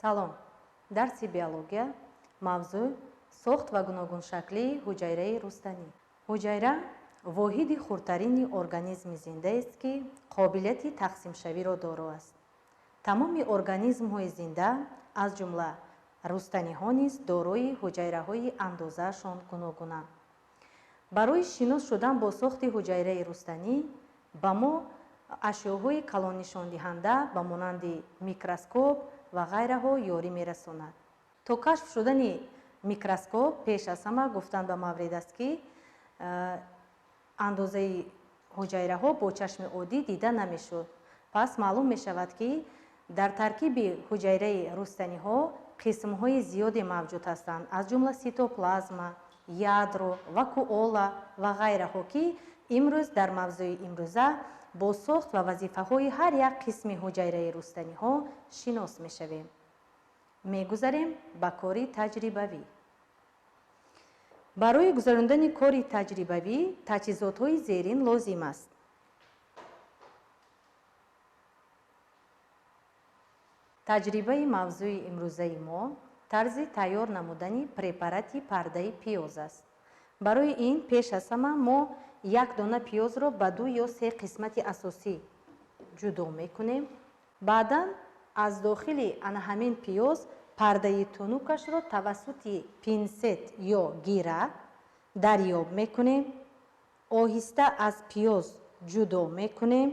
салом. дарси биология. мавзӯъ сохт ва гуногуншаклии ҳуҷайраи рустанӣ. ҳуҷайра воҳиди хурдтарини организми зиндаест ки қобилияти тақсимшавиро доро аст. тамоми организмҳои зинда аз ҷумла рустаниҳо низ дорои ҳуҷайраҳои андозаашон гуногунанд. барои шинос шудан бо сохти ҳуҷайраи рустанӣ ба мо ашёҳои калоннишондиҳанда ба монанди микроскоп ва ғайраҳо ёрӣ мерасонад. то кашф шудани микроскоп пеш аз ҳама гуфтан ба маврид аст ки андозаи ҳуҷайраҳо бо чашми оддӣ дида намешуд. пас маълум мешавад ки дар таркиби ҳуҷайраи рустаниҳо қисмҳои зиёде мавҷуд ҳастанд, аз ҷумла ситоплазма, ядро, вакуола ва ғайраҳо, ки имрӯз дар мавзӯи имрӯза бо сохт ва вазифаҳои ҳар як қисми ҳуҷайраи рустаниҳо шинос мешавем. мегузарем ба кори таҷрибавӣ. барои гузарондани кори таҷрибавӣ таҷҳизотҳои зерин лозим аст. таҷрибаи мавзӯи имрӯзаи мо тарзи тайёр намудани препарати пардаи пиёз аст. барои ин пеш аз ҳама мо як дона пиёзро ба 2 ё 3 қисмати асосӣ ҷудо мекунем. баъдан аз дохили ана ҳамин пиёз пардаи тунукашро тавассути пинсет ё гира дарёб мекунем. оҳиста аз пиёз ҷудо мекунем.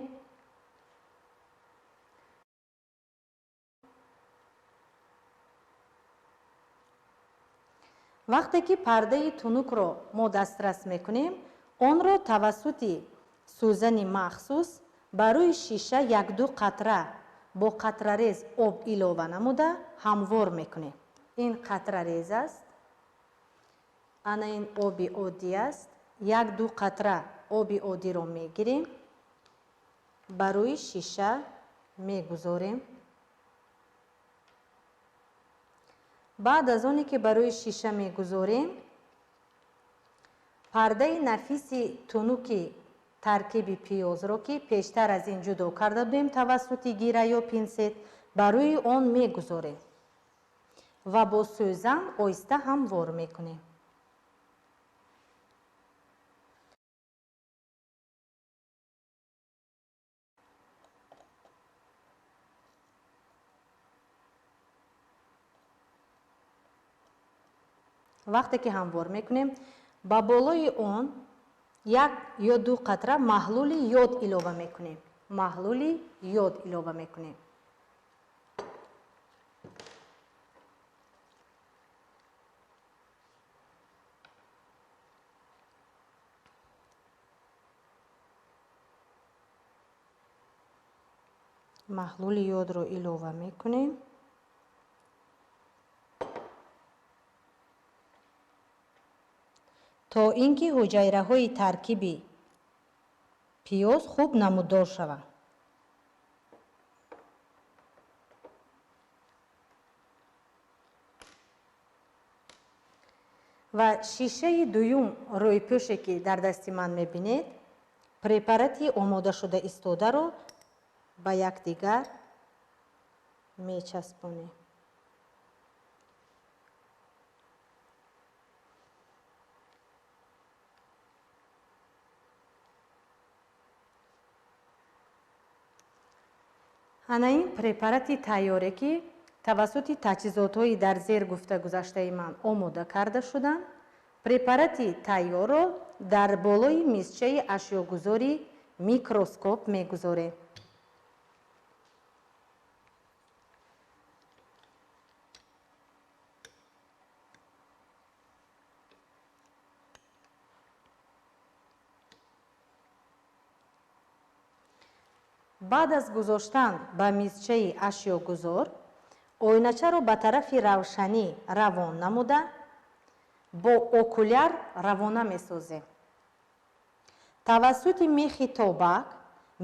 вақте ки пардаи тунукро мо дастрас мекунем, онро тавассути сӯзани махсус ба рӯи шиша 1-2 қатра бо қатрарез об илова намуда ҳамвор мекунем. ин қатрарез аст, ана ин оби оддӣ аст. 1-2 қатра оби оддиро мегирем, ба рӯи шиша мегузорем. баъд аз оне ки ба рӯи шиша мегузорем, пардаи нафиси тунуки таркиби пиёзро ки пештар аз ин ҷудо карда будем тавассути гира ё пинсет, ба рӯи он мегузорем ва бо сӯзан оҳиста ҳамвор мекунем. вақте ки ҳамвор мекунем, ба болои он 1 ё 2 қатра маҳлули ёд илова мекунем. маҳлули ёд илова мекунем. маҳлули ёдро илова мекунем. то ин ки ҳуҷайраҳои таркиби пиёз хуб намуддор шаванд. ва шишаи дуюм рӯйпӯше ки дар дасти ман мебинед, препарати омодашуда истодаро ба якдигар мечаспонем. ана ин препарати тайёре ки тавассути таҷҳизотҳои дар зер гуфта гузаштаи ман омода карда шуданд. препарати тайёрро дар болои мизчаи ашёгузори микроскоп мегузорем. баъд аз гузоштан ба мизчаи ашёгузор, ойначаро ба тарафи равшанӣ равон намуда бо окуляр равона месозем. тавассути мехи тобак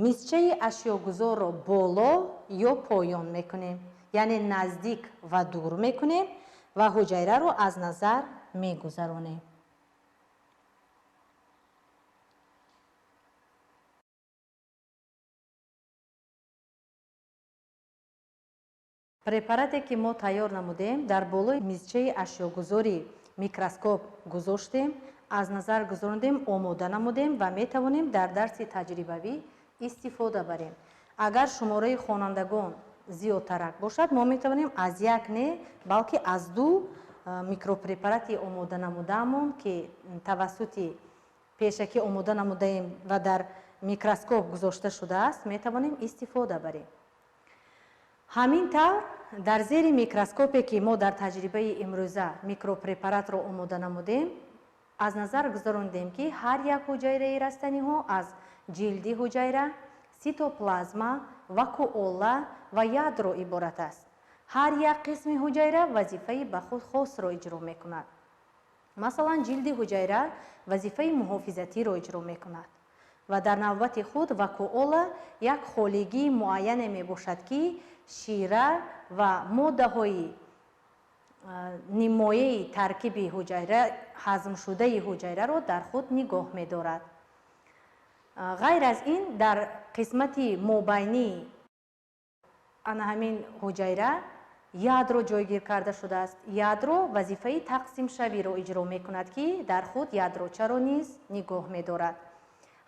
мизчаи ашёгузорро боло ё поён мекунем, яъне наздик ва дур мекунем ва ҳуҷайраро аз назар мегузаронем. препарате ки мо тайёр намудем дар болои мизчаи ашёгузори микроскоп гузоштем, аз назар гузарондем, омода намудем ва метавонем дар дарси таҷрибавӣ истифода барем. агар шумораи хонандагон зиёдтарак бошад, мо метавонем аз як не балки аз ду микропрепарати омода намудаамон ки тавассути пешакӣ омода намудаем ва дар микроскоп гузошта шудааст, метавонем истифода барем. ҳамин тавр дар зери микроскопе ки мо дар таҷрибаи имрӯза микропрепаратро омода намудем, аз назар гузарондем ки ҳар як ҳуҷайраи растаниҳо аз ҷилди ҳуҷайра, ситоплазма, вакуола ва ядро иборат аст. ҳар як қисми ҳуҷайра вазифаи ба худ хосро иҷро мекунад. масалан, ҷилди ҳуҷайра вазифаи муҳофизатиро иҷро мекунад ва дар навбати худ вакуола як холигии муайяне мебошад ки шира ва моддаҳои нимояи таркиби ҳуҷайра, ҳазмшудаи ҳуҷайраро дар худ нигоҳ медорад. ғайр аз ин, дар қисмати мобайни ана ҳамин ҳуҷайра ядро ҷойгир карда шудааст. ядро вазифаи тақсимшавиро иҷро мекунад ки дар худ ядрочаро низ нигоҳ медорад.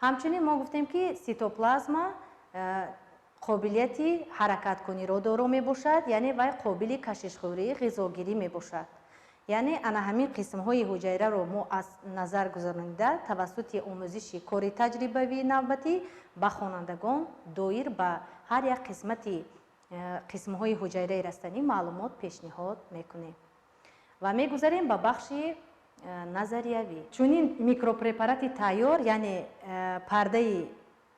ҳамчунин мо гуфтем ки ситоплазма қобилияти ҳаракаткуниро доро мебошад, яъне вай қобили кашишхӯрии ғизогирӣ мебошад. яъне ана ҳамин қисмҳои ҳуҷайраро мо аз назар гузаронида тавассути омӯзиши кори таҷрибавии навбатӣ ба хонандагон доир ба ҳар як қисмати қисмҳои ҳуҷайраи растанӣ маълумот пешниҳод мекунем ва мегузарем ба бахши назариявӣ. чунин микропрепарати тайёр, яъне пардаи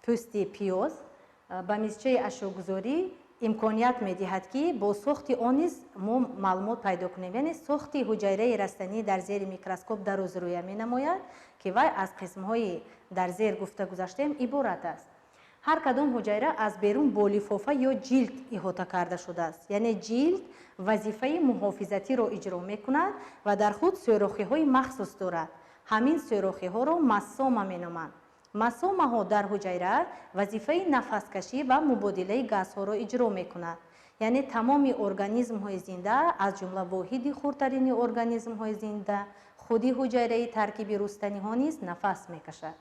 пӯсти пиёз ба мизчаи ашёгузорӣ имконият медиҳад ки бо сохти он низ мо маълумот пайдо кунем. яъне сохти ҳуҷайраи растанӣ дар зери микроскоп дарозрӯя менамояд ки вай аз қисмҳои дар зер гуфта гузаштем иборат аст. ҳар кадом ҳуҷайра аз берун бо лифофа ё ҷилд иҳота карда шудааст. яъне ҷилд вазифаи муҳофизатиро иҷро мекунад ва дар худ сӯрохиҳои махсус дорад. ҳамин сӯрохиҳоро массома меноманд. массомаҳо дар ҳуҷайра вазифаи нафаскашӣ ва мубодилаи газҳоро иҷро мекунад. яъне тамоми организмҳои зинда, аз ҷумла воҳиди хурдтарини организмҳои зинда, худи ҳуҷайраи таркиби рустаниҳо низ нафас мекашад.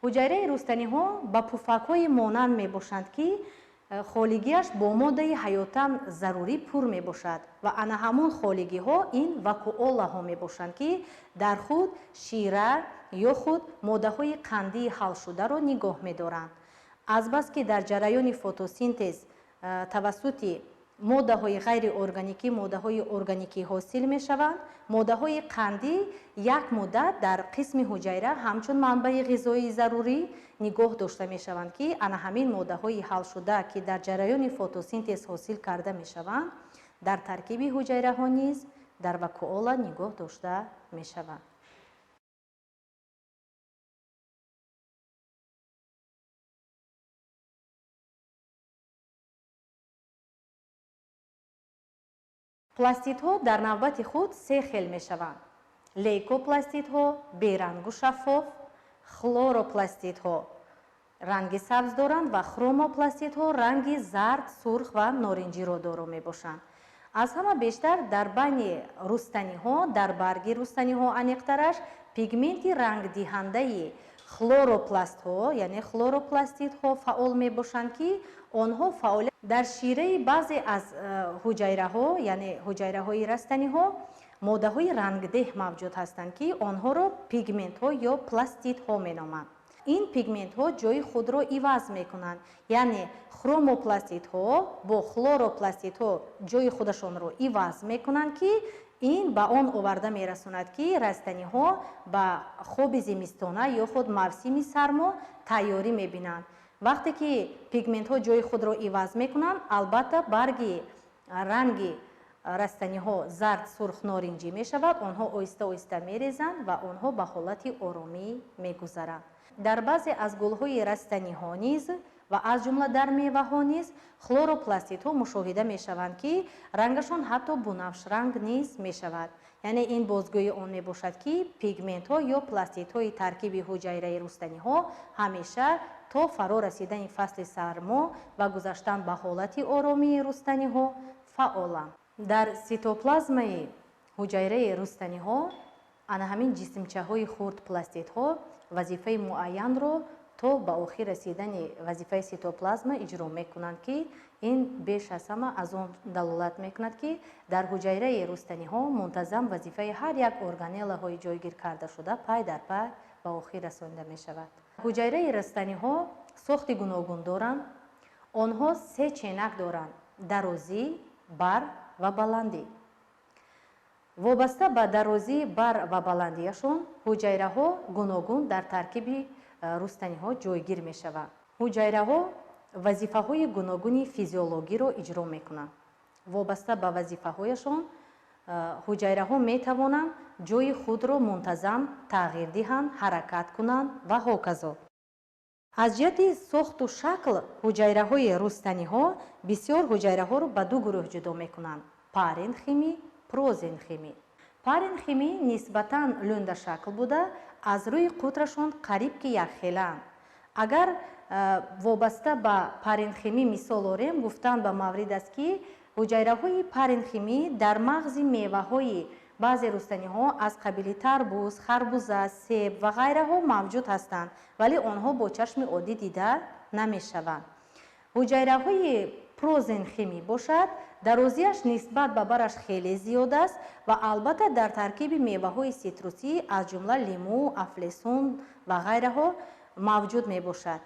ҳуҷайраи рустаниҳо ба пуфакҳои монанд мебошанд ки холигиаш бо моддаи ҳаётан зарурӣ пур мебошад ва ана ҳамон холигиҳо ин вакуолаҳо мебошанд ки дар худ шира ё худ моддаҳои қандии ҳалшударо нигоҳ медоранд. азбаски дар ҷараёни фотосинтез тавассути моддаҳои ғайриорганикӣ моддаҳои органикӣ ҳосил мешаванд, моддаҳои қандӣ як муддат дар қисми ҳуҷайра ҳамчун манбаи ғизоии зарурӣ нигоҳ дошта мешаванд ки ана ҳамин моддаҳои ҳалшуда ки дар ҷараёни фотосинтез ҳосил карда мешаванд, дар таркиби ҳуҷайраҳо низ дар вакуола нигоҳ дошта мешаванд. пластидҳо дар навбати худ се хел мешаванд. лейкопластидҳо берангу шаффоф, хлоропластидҳо ранги сабз доранд ва хромопластидҳо ранги зард, сурх ва норанҷиро доро мебошанд. аз ҳама бештар дар байни рустаниҳо, дар барги рустаниҳо аниқтараш пигменти рангдиҳандаи хлоропластҳо, яъне хлоропластидҳо фаъол мебошанд ки онҳо фаъолият дар шираи баъзе аз ҳуҷайраҳо, яъне ҳуҷайраҳои растаниҳо моддаҳои рангдеҳ мавҷуд ҳастанд ки онҳоро пигментҳо ё пластидҳо меноманд. ин пигментҳо ҷои худро иваз мекунанд, яъне хромопластидҳо бо хлоропластидҳо ҷои худашонро иваз мекунанд ки ин ба он оварда мерасонад ки растаниҳо ба хоби зимистона ё худ мавсими сармо тайёрӣ мебинанд. вақте ки пигментҳо ҷои худро иваз мекунанд, албатта барги ранги растаниҳо зард, сурх, норанҷӣ мешавад, онҳо оҳиста оҳиста мерезанд ва онҳо ба ҳолати оромӣ мегузаранд. дар баъзе аз гулҳои растаниҳо низ ва аз ҷумла дар меваҳо низ хлоропластидҳо мушоҳида мешаванд ки рангашон ҳатто бунавшранг низ мешавад. яъне ин бозгӯи он мебошад ки пигментҳо ё пластидҳои таркиби ҳуҷайраи рустаниҳо ҳамеша то фаро расидани фасли сармо ва гузаштан ба ҳолати оромии рустаниҳо фаъоланд. Дар ситоплазмаи ҳуҷайраи рустаниҳо ана ҳамин ҷисмчаҳои хурд пластидҳо вазифаи муайянро то ба охир расидани вазифаи ситоплазма иҷро мекунанд, ки ин беш аз ҳама аз он далолат мекунад, ки дар ҳуҷайраи рустаниҳо мунтазам вазифаи ҳар як органелаҳои ҷойгир кардашуда пай дар пай ба охир расонида мешавад. ҳуҷайраи рустаниҳо сохти гуногун доранд. онҳо се ченак доранд: дарозӣ, бар ва баландӣ. вобаста ба дарозӣ, бар ва баландияшон ҳуҷайраҳо гуногун дар таркиби рустаниҳо ҷойгир мешаванд. ҳуҷайраҳо вазифаҳои гуногуни физиологиро иҷро мекунанд. вобаста ба вазифаҳояшон ҳуҷайраҳо метавонанд ҷои худро мунтазам тағйир диҳанд, ҳаракат кунанд ва ҳоказо. аз ҷиҳати сохту шакл ҳуҷайраҳои рустаниҳо бисёр ҳуҷайраҳоро ба ду гурӯҳ ҷудо мекунанд: паренхимӣ, прозенхимӣ. паренхимӣ нисбатан лӯндашакл буда аз рӯи қудрашон қариб ки якхелаанд. агар вобаста ба паренхимӣ мисол орем, гуфтан ба маврид аст, ки ҳуҷайраҳои паренхимӣ дар мағзи меваҳои баъзе рустаниҳо аз қабили тарбуз, харбуза, себ ва ғайраҳо мавҷуд ҳастанд, вале онҳо бо чашми оддӣ дида намешаванд. ҳуҷайраҳои прозенхимӣ бошад, дарозияш нисбат ба бараш хеле зиёд аст ва албатта дар таркиби меваҳои ситрусӣ аз ҷумла лимӯ, афлесун ва ғайраҳо мавҷуд мебошад.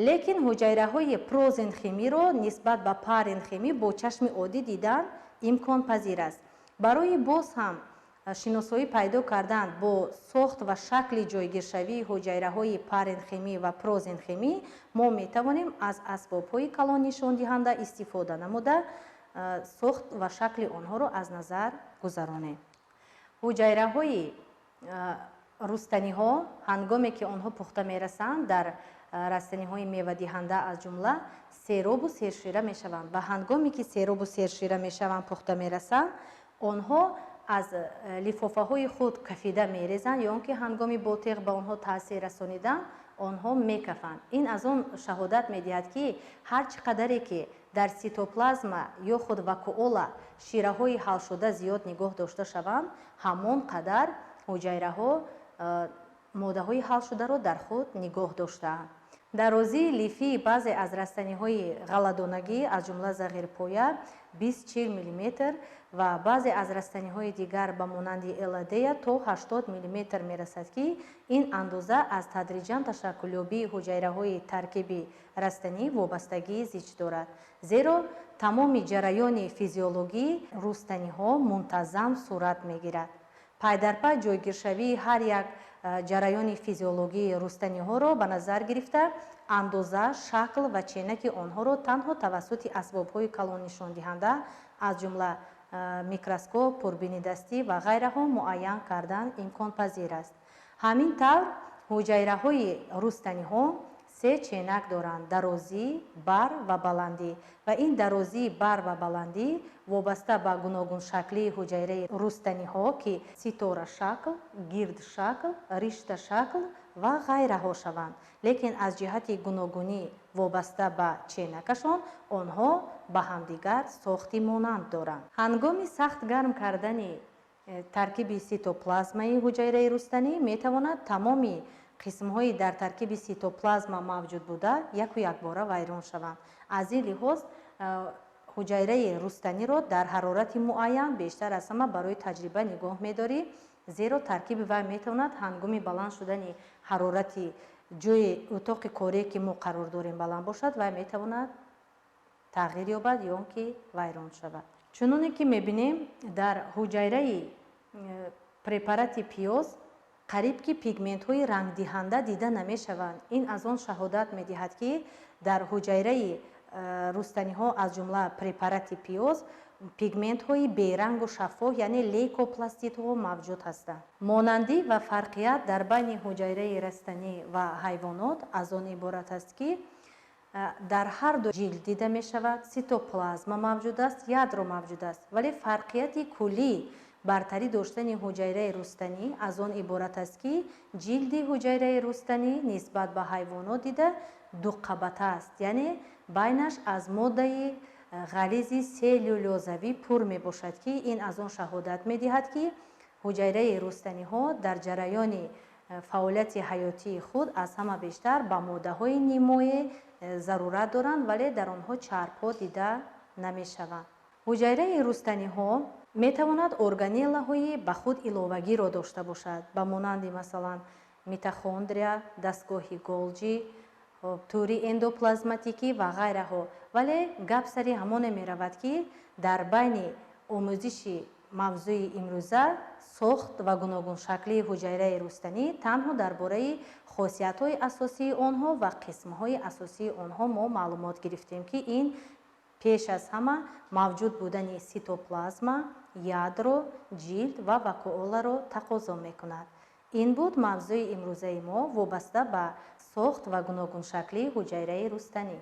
лекин ҳуҷайраҳои прозенхимиро нисбат ба паренхимӣ бо чашми оддӣ дидан имконпазир аст. барои боз ҳам шиносоӣ пайдо кардан бо сохт ва шакли ҷойгиршавии ҳуҷайраҳои паренхимӣ ва прозенхимӣ мо метавонем аз асбобҳои калоннишондиҳанда истифода намуда сохт ва шакли онҳоро аз назар гузаронем. ҳуҷайраҳои рустаниҳо ҳангоме ки онҳо пухта мерасанд дар растаниҳои мевадиҳанда аз ҷумла серобу сершира мешаванд ва ҳангоме ки серобу сершира мешаванд, пухта мерасанд, онҳо аз лифофаҳои худ кафида мерезанд ё он ки ҳангоми бо теғ ба онҳо таъсир расонидан онҳо мекафанд. ин аз он шаҳодат медиҳад, ки ҳар чӣ қадаре ки дар ситоплазма ё худ вакуола шираҳои ҳалшуда зиёд нигоҳ дошта шаванд, ҳамон қадар ҳуҷайраҳо моддаҳои ҳалшударо дар худ нигоҳ доштаанд. дарозии лифии баъзе аз растаниҳои ғалладонагӣ аз ҷумла зағирпоя 20-40 мм ва баъзе аз растаниҳои дигар ба монанди эладея то 80 мм мерасад, ки ин андоза аз тадриҷан ташаккулёбии ҳуҷайраҳои таркиби растанӣ вобастагии зич дорад, зеро тамоми ҷараёни физиологии рустаниҳо мунтазам сурат мегирад. пай дар пай ҷойгиршавии ҳар як ҷараёни физиологии рустаниҳоро ба назар гирифта, андоза, шакл ва ченаки онҳоро танҳо тавассути асбобҳои калоннишондиҳанда аз ҷумла микроскоп, пурбинидастӣ ва ғайраҳо муайян кардан имконпазир аст. ҳамин тавр ҳуҷайраҳои рустаниҳо се ченак доранд: дарозӣ, бар ва баландӣ. ва ин дарозӣ, бар ва баландӣ вобаста ба гуногуншаклии ҳуҷайраи рустаниҳо, ки ситорашакл, гирдшакл, ришташакл ва ғайраҳо шаванд. лекин аз ҷиҳати гуногунӣ вобаста ба ченакашон онҳо ба ҳамдигар сохти монанд доранд. ҳангоми сахт гарм кардани таркиби ситоплазмаи ҳуҷайраи рустанӣ метавонад тамоми қисмҳои дар таркиби ситоплазма мавҷуд буда яку якбора вайрон шаванд. аз ин лиҳоз ҳуҷайраи рустаниро дар ҳарорати муайян бештар аз ҳама барои таҷриба нигоҳ медорӣ, зеро таркиби вай метавонад ҳангоми баланд шудани ҳарорати ҷои утоқи корие ки мо қарор дорем баланд бошад, вай метавонад тағйир ёбад ё он ки вайрон шавад. чуноне ки мебинем, дар ҳуҷайраи препарати пиёз қариб ки пигментҳои рангдиҳанда дида намешаванд. ин аз он шаҳодат медиҳад, ки дар ҳуҷайраи рустаниҳо аз ҷумла препарати пиёз пигментҳои берангу шаффоф, яъне лейкопластидҳо мавҷуд ҳастанд. монандӣ ва фарқият дар байни ҳуҷайраи растанӣ ва ҳайвонот аз он иборат аст, ки дар ҳар ду ҷилд дида мешавад, ситоплазма мавҷуд аст, ядро мавҷуд аст, вале фарқияти куллӣ бартарӣ доштани ҳуҷайраи рустанӣ аз он иборат аст, ки ҷилди ҳуҷайраи рустанӣ нисбат ба ҳайвонот дида дуққабата аст, яъне байнаш аз моддаи ғализи селюлозавӣ пур мебошад ки ин аз он шаҳодат медиҳад ки ҳуҷайраи рустаниҳо дар ҷараёни фаъолияти ҳаётии худ аз ҳама бештар ба моддаҳои нимоӣ зарурат доранд, вале дар онҳо чарбҳо дида намешаванд. ҳуҷайраи рустаниҳо метавонад органеллаҳои ба худ иловагиро дошта бошад, ба монанди масалан митохондрия, дастгоҳи голҷи, тури эндоплазматикӣ ва ғайраҳо. вале гап сари ҳамоне меравад ки дар байни омӯзиши мавзӯи имрӯза сохт ва гуногуншаклии ҳуҷайраи рустанӣ танҳо дар бораи хосиятҳои асосии онҳо ва қисмҳои асосии онҳо мо маълумот гирифтем ки ин пеш аз ҳама мавҷуд будани ситоплазма, ядро, ҷилд ва вакуоларо тақозо мекунад. ин буд мавзӯи имрӯзаи мо вобаста ба сохт ва гуногуншаклии ҳуҷайраи рустанӣ.